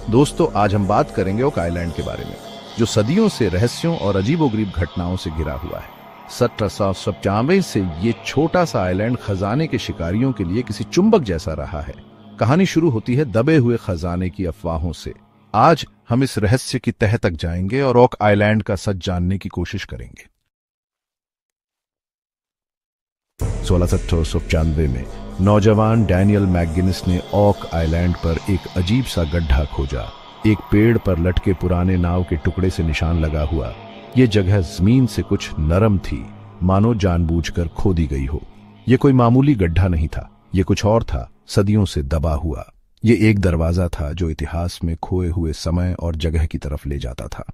दोस्तों, आज हम बात करेंगे ओक आइलैंड के बारे में, जो सदियों से रहस्यों और अजीबोगरीब घटनाओं से घिरा हुआ है। 1795 से ये छोटा सा आइलैंड खजाने के शिकारियों के लिए किसी चुंबक जैसा रहा है। कहानी शुरू होती है दबे हुए खजाने की अफवाहों से। आज हम इस रहस्य की तह तक जाएंगे और ओक आइलैंड का सच जानने की कोशिश करेंगे। 1695 में नौजवान डैनियल मैकगिनिस ने ओक आइलैंड पर एक अजीब सा गड्ढा खोजा। एक पेड़ पर लटके पुराने नाव के टुकड़े से निशान लगा हुआ। यह जगह जमीन से कुछ नरम थी, मानो जानबूझकर खोदी गई हो। यह कोई मामूली गड्ढा नहीं था, यह कुछ और था, सदियों से दबा हुआ। यह एक दरवाजा था जो इतिहास में खोए हुए समय और जगह की तरफ ले जाता था।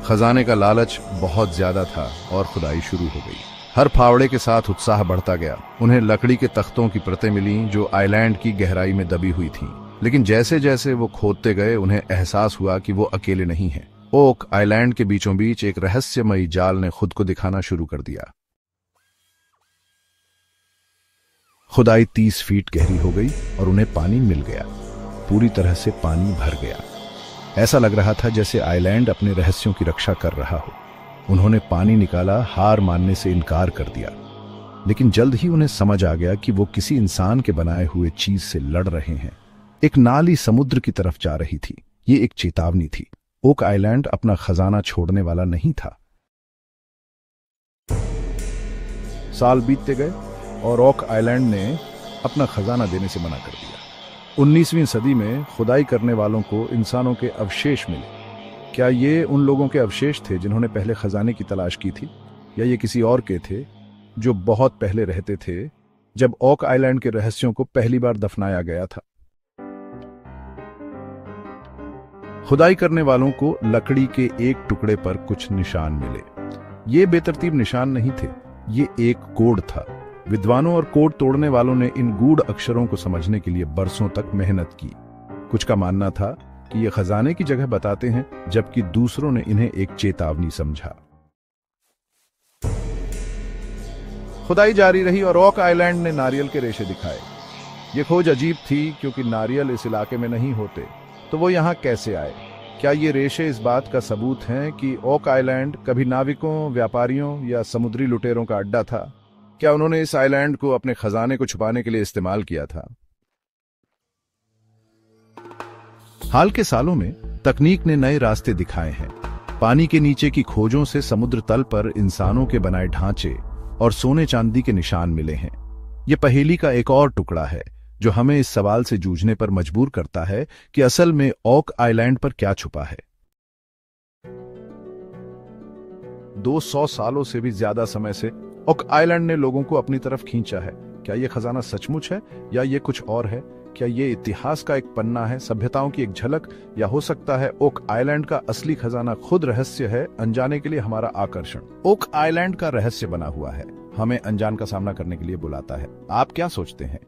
खजाने का लालच बहुत ज्यादा था और खुदाई शुरू हो गई। हर फावड़े के साथ उत्साह बढ़ता गया। उन्हें लकड़ी के तख्तों की परतें मिली जो आइलैंड की गहराई में दबी हुई थीं। लेकिन जैसे जैसे वो खोदते गए, उन्हें एहसास हुआ कि वो अकेले नहीं हैं। ओक आइलैंड के बीचों बीच एक रहस्यमयी जाल ने खुद को दिखाना शुरू कर दिया। खुदाई 30 फीट गहरी हो गई और उन्हें पानी मिल गया। पूरी तरह से पानी भर गया। ऐसा लग रहा था जैसे आइलैंड अपने रहस्यों की रक्षा कर रहा हो। उन्होंने पानी निकाला, हार मानने से इनकार कर दिया। लेकिन जल्द ही उन्हें समझ आ गया कि वो किसी इंसान के बनाए हुए चीज से लड़ रहे हैं। एक नाली समुद्र की तरफ जा रही थी। ये एक चेतावनी थी। ओक आइलैंड अपना खजाना छोड़ने वाला नहीं था। साल बीतते गए और ओक आइलैंड ने अपना खजाना देने से मना कर दिया। 19वीं सदी में खुदाई करने वालों को इंसानों के अवशेष मिले। क्या ये उन लोगों के अवशेष थे जिन्होंने पहले खजाने की तलाश की थी, या ये किसी और के थे जो बहुत पहले रहते थे, जब ओक आइलैंड के रहस्यों को पहली बार दफनाया गया था? खुदाई करने वालों को लकड़ी के एक टुकड़े पर कुछ निशान मिले। ये बेतरतीब निशान नहीं थे, ये एक कोड था। विद्वानों और कोड तोड़ने वालों ने इन गूढ़ अक्षरों को समझने के लिए बरसों तक मेहनत की। कुछ का मानना था कि ये खजाने की जगह बताते हैं, जबकि दूसरों ने इन्हें एक चेतावनी समझा। खुदाई जारी रही और ओक आइलैंड ने नारियल के रेशे दिखाए। ये खोज अजीब थी क्योंकि नारियल इस इलाके में नहीं होते, तो वो यहां कैसे आए? क्या ये रेशे इस बात का सबूत हैं कि ओक आइलैंड कभी नाविकों, व्यापारियों या समुद्री लुटेरों का अड्डा था? क्या उन्होंने इस आइलैंड को अपने खजाने को छुपाने के लिए इस्तेमाल किया था? हाल के सालों में तकनीक ने नए रास्ते दिखाए हैं। पानी के नीचे की खोजों से समुद्र तल पर इंसानों के बनाए ढांचे और सोने चांदी के निशान मिले हैं। यह पहेली का एक और टुकड़ा है जो हमें इस सवाल से जूझने पर मजबूर करता है कि असल में ओक आइलैंड पर क्या छुपा है। 200 सालों से भी ज्यादा समय से ओक आइलैंड ने लोगों को अपनी तरफ खींचा है। क्या यह खजाना सचमुच है या यह कुछ और है? क्या यह इतिहास का एक पन्ना है, सभ्यताओं की एक झलक, या हो सकता है ओक आइलैंड का असली खजाना खुद रहस्य है, अनजाने के लिए हमारा आकर्षण? ओक आइलैंड का रहस्य बना हुआ है, हमें अनजान का सामना करने के लिए बुलाता है। आप क्या सोचते हैं?